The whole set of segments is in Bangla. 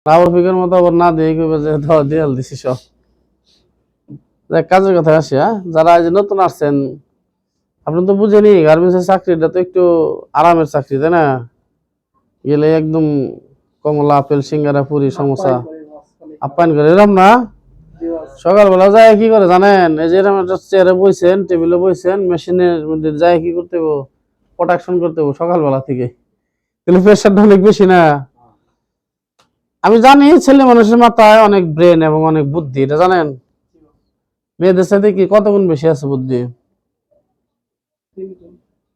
রাবার পিকের মতো আবার না দিয়ে কইবে যে ধর দেয়াল দিছি সব। কাজের কথা আসি, হ্যাঁ, যারা এই যে নতুন আসছেন, আপনি তো বুঝেনি গার্মেন্টসের চাকরিটা তো একটু আরামের চাকরি, তাই না? গেলে একদম কমলা আপেল সিঙ্গারা পুরি সমোসা আপ্যায়ন করে, এরকম না? সকালবেলা যায় কি করে জানেন? এই যে এরকম একটা চেয়ারে বইছেন, টেবিলে বইছেন, মেশিনের মধ্যে যায় কি করতে হবে? প্রোডাকশন করতে হবে সকালবেলা থেকে। তাহলে প্রেশারটা অনেক বেশি না? আমি জানি ছেলে মানুষের মাথায় অনেক ব্রেন এবং অনেক বুদ্ধি, এটা জানেন? মেয়েদের সাথে কি কত গুণ বেশি আছে বুদ্ধি?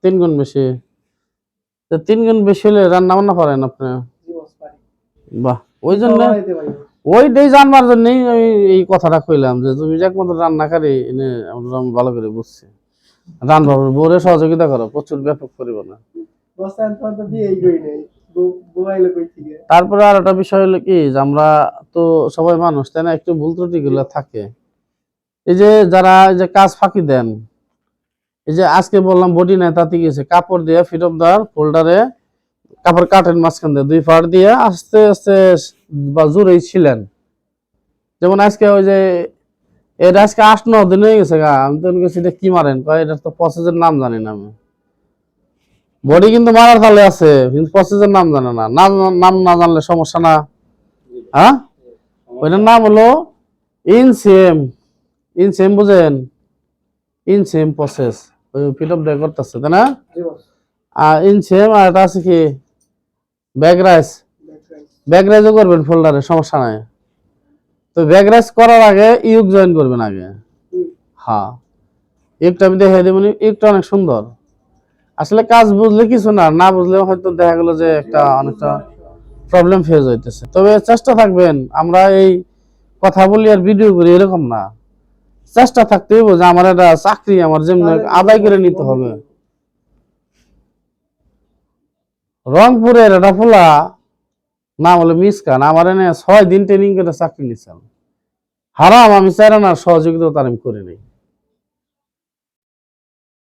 3 গুণ বেশি। তো 3 গুণ বেশি হলে রান্না বান্না পারেন আপনি? বাহ, ওই জন্য ওইটাই জানবার জন্যই আমি এই কথাটা কইলাম যে তুমি যে একমাত্র রান্নাকারী এনে আমরা ভালো করে বুঝছি। রান্না বউরে সহযোগিতা করো, প্রচুর ব্যাপক পরিমাণে। তারপরে আর একটা বিষয় হলো কি যে আমরা তো সবাই মানুষ, তাই না? একটু ভুল ত্রুটি গুলো থাকে। এই যে যারা এই যে কাজ ফাঁকি দেন, এই যে আজকে বললাম বডি নাই, তাতে গেছে কাপড় দিয়ে ফিট অফ দা ফোল্ডারে কাপড় কাটেন মাঝখান দিয়ে 2 পার্ট দিয়ে আস্তে আস্তে বা জোরেই ছিলেন। যেমন আজকে ওই যে এটা আজকে 8-9 দিন হয়ে গেছে গা, আমি তো গেছি এটা কি মারেন কয়, এটা তো প্রসেসের নাম জানি না আমি। বডি কিন্তু মারার তালে আছে, কিন্তু প্রসেসের নাম জানে না। নাম না জানলে সমস্যা না? হ্যাঁ, ওইটার নাম হলো ইনসেম। ইনসেম বুঝেন? ইনসেম প্রসেস ওই ফিট অফ দা করতেছে, তাই না? আর ইনসেম আর এটা আছে কি ব্যাক রাইস। ব্যাক রাইসও করবেন ফোল্ডারে, সমস্যা নাই। তো ব্যাক রাইস করার আগে ইউক জয়েন করবেন আগে। হ্যাঁ, ইউকটা আমি দেখাই দেবো। ইউকটা অনেক সুন্দর। আসলে কাজ বুঝলে কিছু না, না বুঝলেও হয়তো দেখা গেল যে একটা অনেকটা প্রবলেম ফেস হইতেছে। তবে চেষ্টা থাকবেন, আমরা এই কথা বলি আর ভিডিও করি এরকম না। চেষ্টা থাকতে হইব যে আমার একটা চাকরি আমার যেমন আদায় করে নিতে হবে। রংপুরের একটা ফুলা নাম হলো মিসকান, আমার এনে 6 দিন ট্রেনিং করে চাকরি নিচ্ছিলাম। হারাম, আমি চাই না সহযোগিতা তার আমি করি নাই।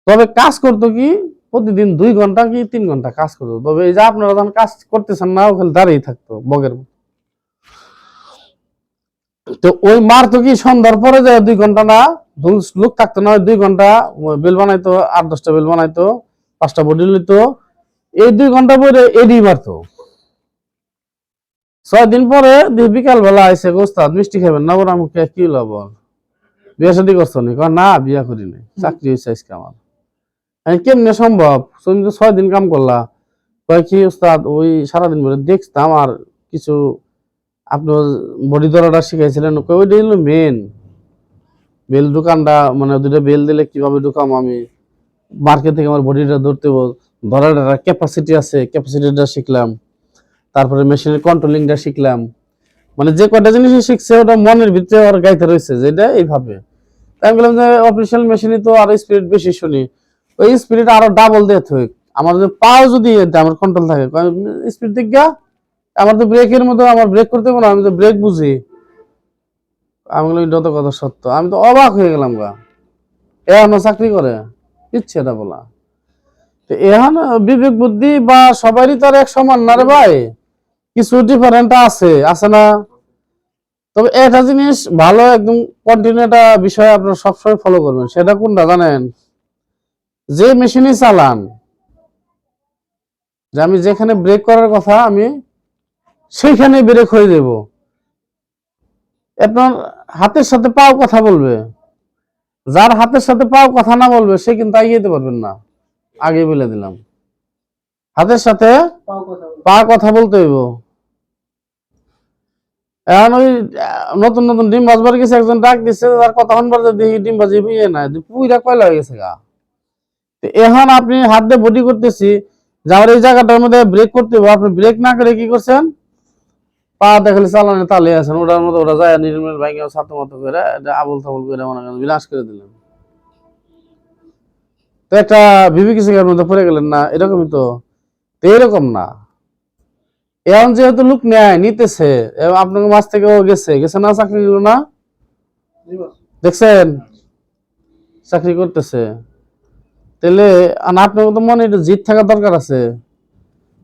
তবে কাজ করতো কি প্রতিদিন 2 ঘন্টা কি 3 ঘন্টা কাজ করতো। তবে এই যে আপনারা যখন কাজ করতেছেন না, ওখানে দাঁড়িয়ে থাকতো বগের। তো ওই মার তো কি সন্ধ্যার পরে যায় 2 ঘন্টা না লোক থাকতো না, 2 ঘন্টা বেল বানাইতো, 8-10টা বেল বানাইতো, 5টা বডি লইতো। এই 2 ঘন্টা পরে এডি মারতো। 6 দিন পরে বিকাল বেলা আইসে, ওস্তাদ মিষ্টি খাবেন না? বলে আমাকে কি লব, বিয়ে শাদী করছো নি? না, বিয়া করি নাই, চাকরি হয়েছে আজকে আমার। কেমনে সম্ভব? তুমি তো 6 দিন কাম করলা। কয় কি উস্তাদ, ওই সারাদিন ধরে দেখতাম আর কিছু আপনার বডি ধরাটা শিখাইছিলেন, ওইটাই হলো মেন। বেল দোকানটা মানে 2টা বেল দিলে কিভাবে ঢুকাম আমি, মার্কেট থেকে আমার বডিটা ধরতে ধরার ক্যাপাসিটি আছে, ক্যাপাসিটিটা শিখলাম। তারপরে মেশিনের কন্ট্রোলিংটা শিখলাম। মানে যে কয়টা জিনিস শিখছে ওটা মনের ভিতরে ওর গাইতে রয়েছে যেটা এইভাবে। আমি বললাম যে অফিসিয়াল মেশিনে তো আরো স্পিড বেশি শুনি, ওই স্পিড আরো ডাবল দিয়ে থই। আমার যদি পাও যদি আমার কন্ট্রোল থাকে স্পিড দিক গা, আমার তো ব্রেকের মতো আমার ব্রেক করতে হবে না, আমি তো ব্রেক বুঝি। আমি বললাম এটা তো কথা সত্য। আমি তো অবাক হয়ে গেলাম গা, এ আমার চাকরি করে ইচ্ছে এটা বলা। তো এখন বিবেক বুদ্ধি বা সবারই তো আর এক সমান না রে ভাই, কিছু ডিফারেন্ট আছে, আছে না? তবে একটা জিনিস ভালো একদম কন্টিনিউ একটা বিষয় আপনারা সবসময় ফলো করবেন, সেটা কোনটা জানেন? যে মেশিনই চালান, যে আমি যেখানে ব্রেক করার কথা আমি সেইখানে ব্রেক হয়ে যাব। আপনার হাতের সাথে পাও কথা বলবে, যার হাতের সাথে পাও কথা না বলবে সে কিন্তু এগিয়ে পারবেন না। আগে বলে দিলাম, হাতের সাথে পা কথা বলতে হইব। এখন ওই নতুন নতুন ডিম বাজবার গেছে, একজন ডাক দিচ্ছে, তার কথা শুনবার দেখি ডিম বাজি ইয়ে নাই, পুইরা কয়লা হয়ে গেছে গা। এখন আপনি হাত দিয়ে বডি করতেছি, যে আমার এই জায়গাটার মধ্যে ব্রেক করতে হবে, আপনি ব্রেক না করে কি করছেন, পা দেখালে চালানে তালে আছেন, ওটার মধ্যে ওটা যায় নির্মল ভাইকে ছাত্র মতো করে এটা আবল তাবল করে মনে করেন বিলাস করে দিলেন। তো একটা বিবেকি শিকার মধ্যে পড়ে গেলেন না? এরকমই তো। এরকম না, এখন যেহেতু লোক নেয় নিতেছে, এবং আপনাকে মাছ থেকে গেছে গেছে না, চাকরি করলো না, দেখছেন চাকরি করতেছে। তাহলে আপনার তো মনে একটু জিত থাকার দরকার আছে,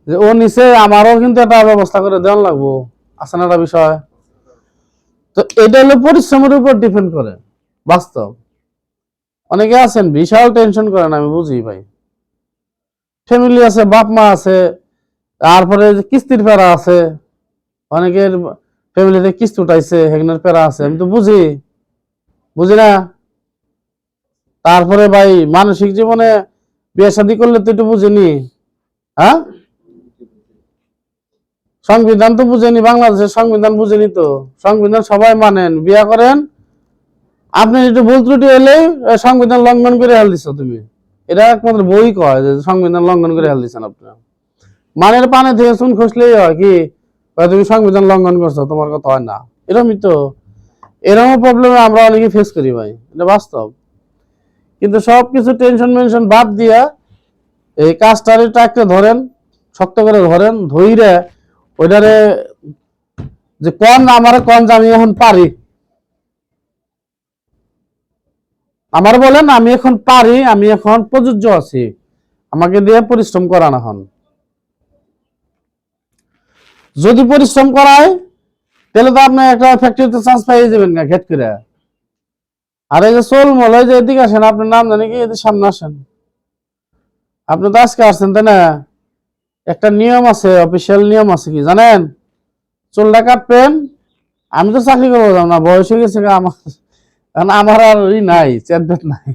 যে ও নিচে আমারও কিন্তু একটা ব্যবস্থা করে দেওয়া লাগবো। আছে না একটা বিষয়। তো এটা হলো পরিশ্রমের উপর ডিপেন্ড করে বাস্তব। অনেকে আছেন বিশাল টেনশন করেন, আমি বুঝি ভাই, ফ্যামিলি আছে, বাপ মা আছে, তারপরে কিস্তির প্যারা আছে, অনেকের ফ্যামিলিতে কিস্তি উঠাইছে, হেগনের প্যারা আছে, আমি তো বুঝি, বুঝি না। তারপরে ভাই মানসিক জীবনে বিয়ে শাদী করলে তো একটু বুঝিনি, হ্যাঁ, সংবিধান তো বুঝেনি, বাংলাদেশের সংবিধান বুঝেনি তো। সংবিধান সবাই মানেন, বিয়া করেন, আপনি একটু ভুল ত্রুটি হলেই সংবিধান লঙ্ঘন করে হেল দিচ্ছ তুমি। এটা একমাত্র বই কয় যে সংবিধান লঙ্ঘন করে হেল দিচ্ছেন আপনি। মানের পানে থেকে শুন খসলেই হয় কি তুমি সংবিধান লঙ্ঘন করছো, তোমার কথা হয় না, এরকমই তো। এরকম প্রবলেমে আমরা অনেকে ফেস করি ভাই, এটা বাস্তব। কিন্তু সবকিছু টেনশন মেনশন বাদ দিয়া এই কাজটারে ট্রাকটা ধরেন, শক্ত করে ধরেন, ধইরে ওইটারে যে কোন আমার কোন যে আমি এখন পারি, আমার বলেন আমি এখন পারি, আমি এখন প্রযোজ্য আছি, আমাকে দিয়ে পরিশ্রম করানো হন। যদি পরিশ্রম করায় তাহলে তো আপনি একটা ফ্যাক্টরিতে চান্স পাইয়ে যাবেন না ঘেট করে। আর এই যে সোল মল, এই যে এদিকে আসেন, আপনার নাম জানি কি, এদিকে সামনে আসেন। আপনি তো আজকে আসছেন তাই না? একটা নিয়ম আছে, অফিসিয়াল নিয়ম আছে, কি জানেন? চুলটা কাটবেন। আমি তো চাকরি করবো না, বয়স হয়ে গেছে আমার, কারণ আমার আর নাই, চেতবেট নাই।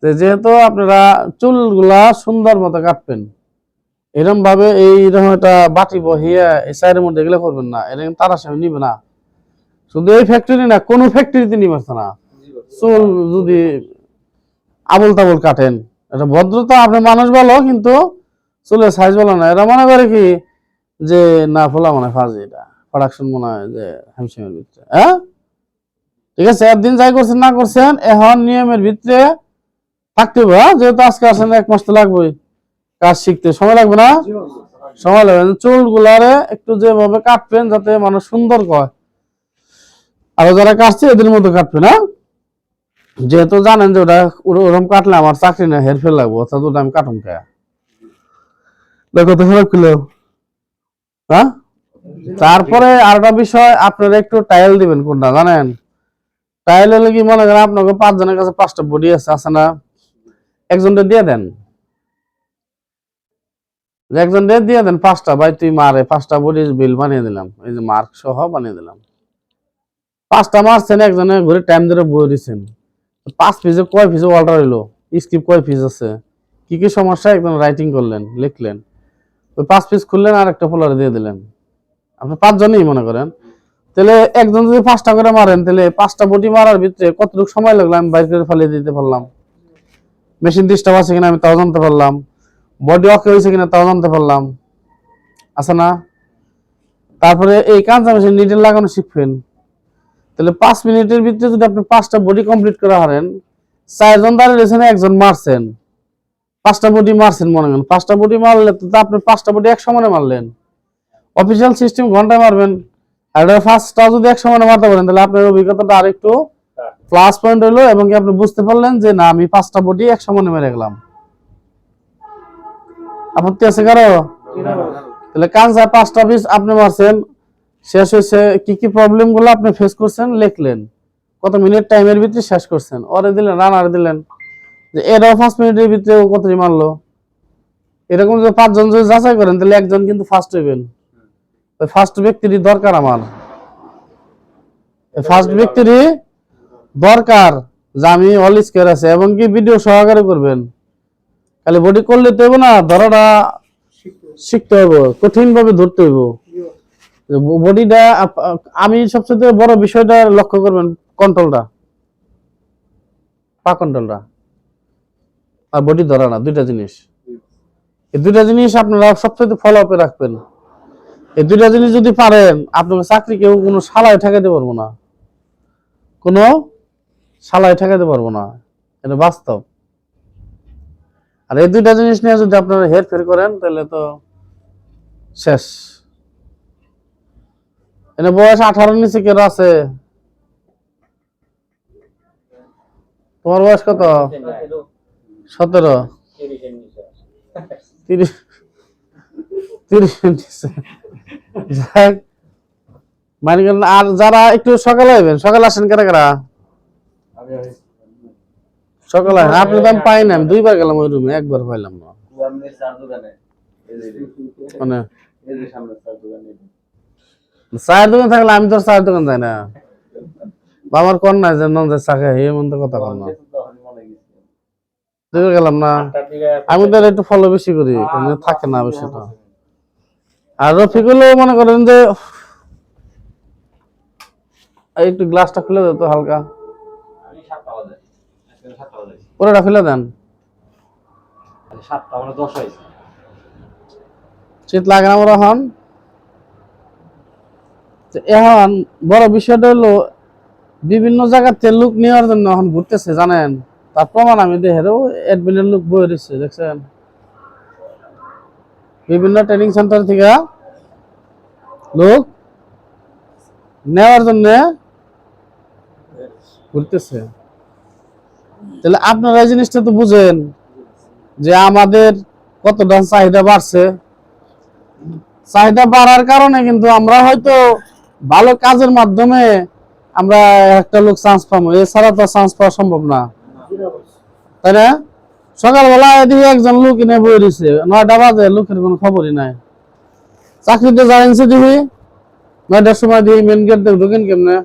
যেহেতু আপনারা চুলগুলা সুন্দর মতো কাটবেন, এরকম ভাবে এইরকম একটা বাটি বহিয়া এই সাইডের মধ্যে এগুলো করবেন না, এরকম তার সামনে নিবে না। শুধু এই ফ্যাক্টরি না, কোন ফ্যাক্টরিতে নিবে না। চুল যদি আবল তাবল কাটেন, এটা ভদ্রতা, আপনার মানুষ ভালো কিন্তু চুলের সাইজ ভালো না, এরা মনে করে কি যে না ফোলা মনে হয় ফাজি, এটা প্রোডাকশন মনে হয় যে হ্যামসিমের ভিতরে, হ্যাঁ ঠিক আছে, একদিন যাই করছেন না করছেন, এখন নিয়মের ভিতরে থাকতে হবে। যেহেতু আজকে আসেন, 1 মাস তো লাগবেই কাজ শিখতে, সময় লাগবে না? সময় লাগবে। চুল গুলারে একটু যেভাবে কাটবেন যাতে মানুষ সুন্দর কয়, আর যারা কাটছে এদের মতো কাটবে না। যেহেতু জানেন যে ওটা ওরকম কাটলে আমার চাকরি না হেরফের লাগবো, অর্থাৎ ওটা আমি কাটুন কে দেখো তো খারাপ করলেও, হ্যাঁ। তারপরে আরেকটা বিষয়, আপনারা একটু টাইল দিবেন কোনটা জানেন? টাইল হলে কি, মনে করেন আপনাকে 5 জনের কাছে 5টা বডি আছে না, একজনটা দিয়ে দেন, একজন দিয়ে দেন 5টা, ভাই তুই মারে 5টা বডি বিল বানিয়ে দিলাম, এই যে মার্ক সহ বানিয়ে দিলাম। 5টা মারছেন, একজনে ঘুরে টাইম ধরে বই দিচ্ছেন, 5 পিসে কয় পিসে অল্টার হইলো, স্ক্রিপ্ট কয় পিস আছে, কি কি সমস্যা, একদম রাইটিং করলেন, লিখলেন, ওই 5 পিস খুললেন আর একটা ফোল্ডারে দিয়ে দিলেন। আপনি 5 জনই মনে করেন, তাহলে একজন যদি 5টা করে মারেন, তাহলে 5টা বডি মারার ভিতরে কতটুকু সময় লাগলো আমি বাইর করে ফেলে দিতে পারলাম। মেশিন ডিস্টার্ব আছে কিনা আমি তাও জানতে পারলাম, বডি ওকে হয়েছে কিনা তাও জানতে পারলাম, আছে না? তারপরে এই কাঁচা মেশিন নিডেল লাগানো শিখবেন, তাহলে 5 মিনিটের ভিতরে যদি আপনি 5টা বডি কমপ্লিট করে হারেন, 4 জন দাঁড়িয়েছেন, একজন মারছেন, 5টা বডি মারছেন, মনে করেন 5টা বডি মারলে তো আপনি 5টা বডি এক সমানে মারলেন। অফিসিয়াল সিস্টেম ঘন্টায় মারবেন, আর ফার্স্টটা যদি এক সমানে মারতে পারেন, তাহলে আপনার অভিজ্ঞতাটা আরেকটু প্লাস পয়েন্ট হলো, এবং কি আপনি বুঝতে পারলেন যে না, আমি 5টা বডি এক সমানে মেরে গেলাম। আপত্তি আছে কারো? তাহলে কাঁচা 5টা পিস আপনি মারছেন, শেষ হয়েছে, কি কি প্রবলেম গুলো আপনি ফেস করছেন লিখলেন, কত মিনিট টাইমের ভিতরে শেষ করছেন, ওরে দিলেন, রানার দিলেন, যে এরাও 5 মিনিটের ভিতরে ও কতটি মারলো। এরকম যে 5 জন যদি যাচাই করেন, তাহলে একজন কিন্তু ফার্স্ট হইবেন। ওই ফার্স্ট ব্যক্তিরই দরকার আমার, ফার্স্ট ব্যক্তিরই দরকার, যে আমি অল স্কোয়ার আছে, এবং কি ভিডিও সহকারে করবেন। খালি বডি করলে তো হইব না, ধরাটা শিখতে হইব, কঠিন ভাবে ধরতে হইব বডিটা। আমি সবচেয়ে বড় বিষয়টা লক্ষ্য করবেন, কন্ট্রোলটা, পা কন্ট্রোলটা আর বডি ধরা না, দুইটা জিনিস। এই দুইটা জিনিস আপনারা সবচেয়ে ফলো আপে রাখবেন। এই দুইটা জিনিস যদি পারেন, আপনার চাকরি কেউ কোনো শালায় ঠেকাতে পারবো না, কোনো শালায় ঠেকাতে পারবো না, এটা বাস্তব। আর এই দুইটা জিনিস নিয়ে যদি আপনারা হেরফের করেন, তাহলে তো শেষ। এনে বয়স 18 নিচে কেউ আছে? তোমার বয়স কত? 17? 30 নিচে? যাক, মানিকগঞ্জ। আর যারা একটু সকালে আইবেন, সকালে আসেন কারা কারা? সকালে আপনি তো আমি পাই না, আমি 2 বার গেলাম ওই রুমে, 1 বার পাইলাম না। মানে চায়ের দোকান থাকলে আমি তো চায়ের দোকান যাই না। বাবার কর না যে নন চা খাই, এই মন তো কথা কর না। 2 বার গেলাম না, আমি তো একটু ফলো বেশি করি, থাকে না বেশিটা। আর রফিকুলও মনে করেন যে একটু গ্লাসটা খুলে দাও তো হালকা, পুরোটা খুলে দেন। শীত লাগে না ওরা হন। এখন বড় বিষয়টা হলো বিভিন্ন জায়গাতে লুক নেওয়ার জন্য এখন ঘুরতেছে জানেন, তার প্রমাণ আমি দেখে দেবো। এডমিনের লুক বয়ে দিচ্ছে দেখছেন, বিভিন্ন ট্রেনিং সেন্টার থেকে লোক নেওয়ার জন্য ঘুরতেছে। তাহলে আপনারা এই জিনিসটা তো বুঝেন যে আমাদের কতটা চাহিদা বাড়ছে। চাহিদা বাড়ার কারণে কিন্তু আমরা হয়তো ভালো কাজের মাধ্যমে আমরা একটা লোক চান্স পাবো, এছাড়া তো চান্স পাওয়া সম্ভব না, তাই না? সকালবেলা এদিকে একজন লোক এনে বয়ে দিচ্ছে, 9টা বাজে, লোকের কোনো খবরই নাই। চাকরিতে জানেনছে দিবি 9টার সময় দিয়ে মেন গেট ঢুকেন কেমনে?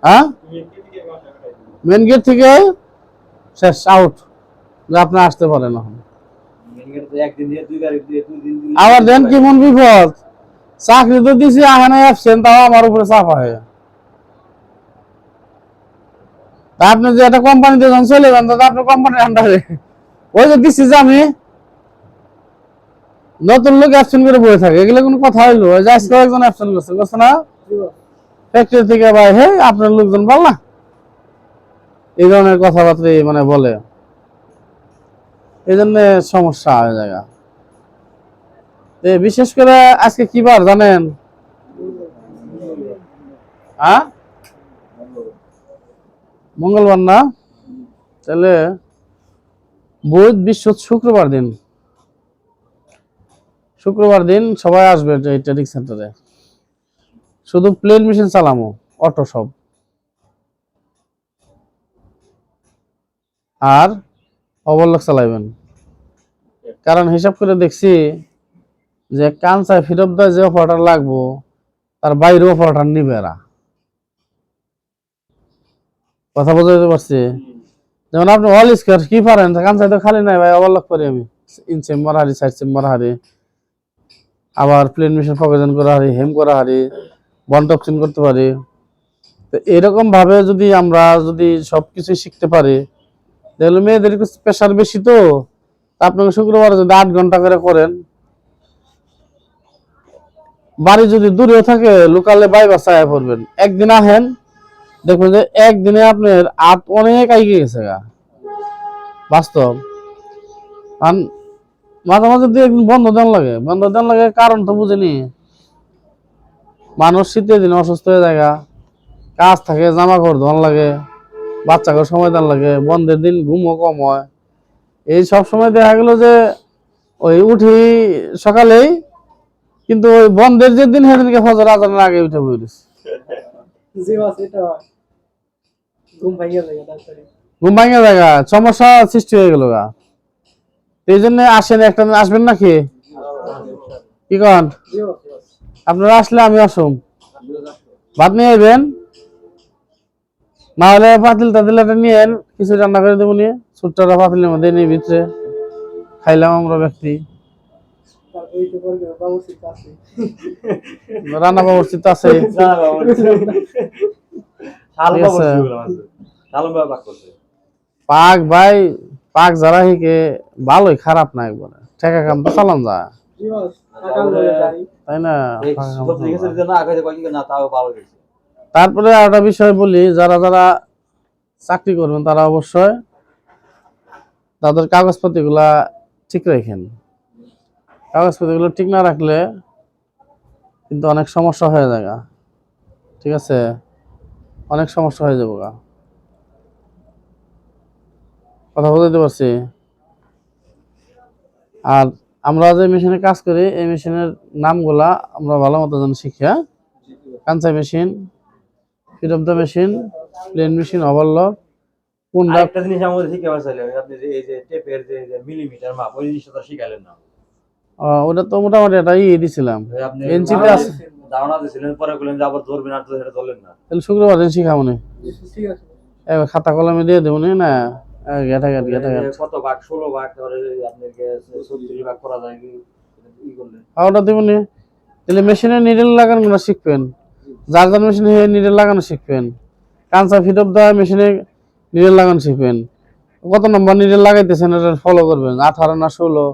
হ্যাঁ, মেন গেট থেকে শেষ আউট, যে আপনি আসতে পারেন। এখন আবার দেন কি মন বিপদ, চাকরি তো দিছি এখানে অ্যাবসেন্ট, তাও আমার উপরে চাপ হয়। তা আপনি যে একটা কোম্পানিতে যখন চলে যান, তো আপনার কোম্পানির আন্ডারে ওই যে দিচ্ছি যে আমি নতুন লোক অ্যাবসেন্ট করে বসে থাকে, এগুলো কোনো কথা হইলো? ওই যে আজকে একজন অ্যাবসেন্ট করছে, করছে না ফ্যাক্টরি থেকে, ভাই হে আপনার লোকজন বল না, এই ধরনের কথাবার্তা মানে বলে, এই জন্য সমস্যা হয়ে যায়। বিশেষ করে আজকে কি বার জানেন? হ্যাঁ, মঙ্গলবার না? তাহলে বুধ বৃহস্পতি শুক্রবার দিন, শুক্রবার দিন সবাই আসবে এই ট্রেনিং সেন্টারে। শুধু প্লেন মেশিন চালামো, অটো সব। আর ওভারলক চালাইবেন, কারণ হিসাব করে দেখছি যে কানসাই ফিরত দেয় যে অফারটা লাগবো, তার বাইরে অফারটা নিবে এরা। কথা বুঝতে পারছি? যেমন আপনি অল স্কোয়ার কি পারেন, কানসাই তো খালি নাই ভাই, ওভারলক করি আমি, ইন চেম্বার হারি, সাইড চেম্বার হারি, আবার প্লেন মেশিন প্রকাশন করা হারি, হেম করা হারি, বন টক্সিন করতে পারি। তো এরকম ভাবে যদি আমরা যদি সবকিছু শিখতে পারি, তাহলে মেয়েদের একটু প্রেশার বেশি, তো আপনাকে শুক্রবার যদি 8 ঘন্টা করে করেন, বাড়ি যদি দূরেও থাকে লোকালে বাই বাসায় পড়বেন, একদিন আহেন, দেখবেন যে একদিনে আপনার অনেক আগে গেছে গা, বাস্তব। কারণ মাঝে মাঝে 2 একদিন বন্ধ দেন লাগে, বন্ধ দেন লাগে, কারণ তো বুঝিনি, মানুষ শীতের দিনে অসুস্থ হয়ে যায়, কাজ থাকে, জামা কাপড় ধোয়ান লাগে, বাচ্চাকে সময় দেন লাগে, বন্ধের দিন ঘুমও কম হয়। এই সব সময় দেখা গেল যে ওই উঠি সকালেই, কিন্তু ওই বন্ধের যে দিন সেদিনকে ফজর আজানের আগে উঠে বইরিস, ঘুম ভাঙিয়া জায়গা, সমস্যা সৃষ্টি হয়ে গেল গা। এই জন্য আসেন, একটা দিন আসবেন নাকি, কি কন? আপনারা আসলে আমি আসুম, ভাত নিয়ে আইবেন, না হলে পাতিল টাতিল একটা নিয়ে কিছু রান্না করে দেবো, নিয়ে ছোট্ট পাতিলের মধ্যে নিয়ে ভিতরে খাইলাম আমরা ব্যক্তি। রান্না বাবুর্চি তো আছে, পাক ভাই, পাক যারা হিকে ভালোই, খারাপ না, একবারে ঠেকা কাম তো চালান যায়, তাই না? তারপরে আর একটা বিষয় বলি, যারা যারা চাকরি করবেন তারা অবশ্যই তাদের কাগজপত্র গুলা ঠিক রাখেন। কাগজপত্র গুলো ঠিক না রাখলে কিন্তু অনেক সমস্যা হয়ে যায়, ঠিক আছে? অনেক সমস্যা হয়ে যাবো, কথা বলতে পারছি। আর আমরা যে মেশিনে কাজ করি এই মেশিনের নামগুলা আমরা ভালো মতো জানি শিখিয়া কাঞ্চা machine, fit of the machine, plain machine, overlock, কোনটা একটা জিনিস আমাদের শিখাবার চাইলে আপনি যে এই যে টেপের যে মিলিমিটার মাপ ওই জিনিসটা তো শিখাইলেন না। ওটা তো মোটামুটি একটা দিছিলাম, আপনি এনসিতে আছে। ধারণা দিয়েছিলেন, পরে বললেন যে আবার ধরবেন, আর তো সেটা ধরলেন না। তাহলে শুক্রবার দিন শিখাবো নি, ঠিক আছে। এবার খাতা কলমে দিয়ে দেবো নি না, ঘেটাঘাট ঘেটাঘাট। কত ভাগ, 16 ভাগ, তারপরে আপনাকে 36 ভাগ করা যায় ই করলেন। ওটা দেবো নি। তাহলে মেশিনে নিডেল লাগানো শিখবেন, যার যার মেশিনে নিডেল লাগানো শিখবেন, কাঁচা ফিট অফ দা মেশিনে নিডেল লাগানো শিখবেন। কত নম্বর নিডেল লাগাইতেছেন এটা ফলো করবেন, 18 না 16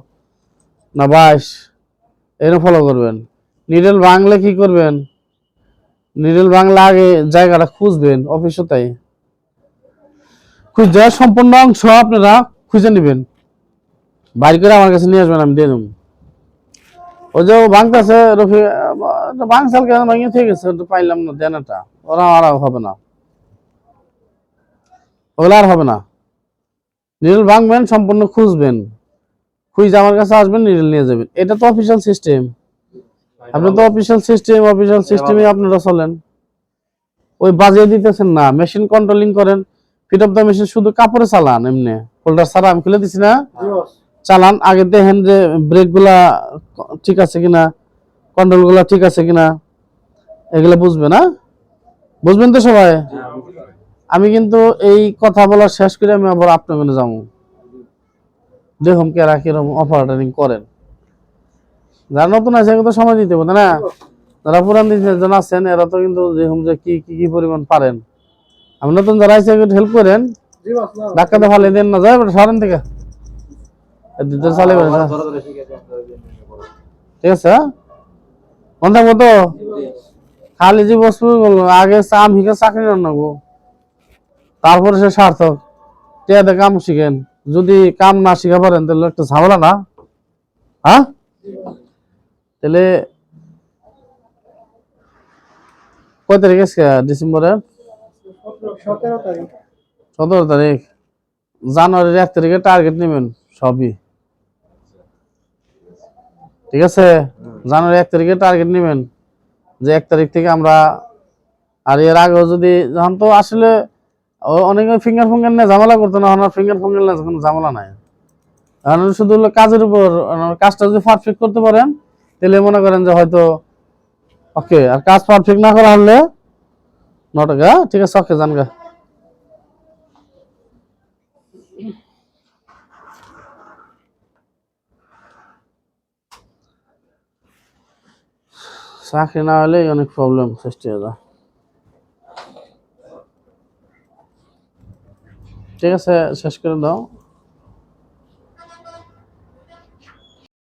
না 22 এরকম ফলো করবেন। নিডেল ভাঙলে কি করবেন, নিডেল ভাঙলে আগে জায়গাটা খুঁজবেন, অফিসে তাই খুঁজে সম্পূর্ণ অংশ আপনারা খুঁজে নেবেন, বাইর করে আমার কাছে নিয়ে আসবেন, আমি দিয়ে দেবো। ওই যে ভাঙতেছে রফি, ভাঙসাল কেন ভাঙিয়ে থেকে গেছে, পাইলাম না দেনাটা, ওরা আর হবে না, ওগুলো আর হবে না। নিডেল ভাঙবেন, সম্পূর্ণ খুঁজবেন, খুঁজে আমার কাছে আসবেন, নিডেল নিয়ে যাবেন। এটা তো অফিসিয়াল সিস্টেম, আপনি তো অফিসিয়াল সিস্টেমে আপনারা চলেন, ওই বাজিয়ে দিতেছেন না। মেশিন কন্ট্রোলিং করেন, ফিট অফ দ্য মেশিন শুধু কাপড়ে চালান, এমনি ফোল্ডার ছাড়া আমি খুলে দিছি না, চালান। আগে দেখেন যে ব্রেক গুলা ঠিক আছে কিনা, কন্ট্রোল গুলা ঠিক আছে কিনা, এগুলা বুঝবে না, বুঝবেন তো সবাই। আমি কিন্তু এই কথা বলা শেষ করে আমি আবার আপনার কাছে যাবো, দেখুন কেরা কিরকম অপারেটিং করেন। যারা নতুন আছে তো সময় দিতে হবে না, যারা পুরান দিন আছেন এরা তো কিন্তু দেখুন যে কি কি পরিমাণ পারেন। আমি নতুন যারা আছে হেল্প করেন, ধাক্কাতে ফালে দেন না, যায় সরেন থেকে চালে ঠিক আছে। মন থাকবো তো, খালি যে বস্তু আগে চাম হিকে চাকরি রান্নাবো, তারপরে সে সার্থক টেয়াতে কাম শিখেন। যদি কাম না শিখা পারেন তাহলে একটা ঝামেলা না, হ্যাঁ। তাহলে কয় তারিখ আজকে, ডিসেম্বরের 17 তারিখ, জানুয়ারির 1 তারিখে টার্গেট নেবেন সবই, ঠিক আছে। জানুয়ারি 1 তারিখে টার্গেট নেবেন যে 1 তারিখ থেকে আমরা, আর এর আগেও যদি যখন তো আসলে অনেকে ফিঙ্গার নিয়ে ঝামেলা করতো না, আমার ফিঙ্গার নিয়ে কোনো ঝামেলা নাই। কারণ শুধু হলো কাজের উপর, কাজটা যদি পারফেক্ট করতে পারেন তাহলে মনে করেন যে হয়তো ওকে, আর কাজ পারফেক্ট না করা হলে 9 টাকা, ঠিক আছে, ওকে জানগা। চাকরি না হলে অনেক প্রবলেম সৃষ্টি হয়ে যায়, ঠিক আছে, শেষ করে দাও।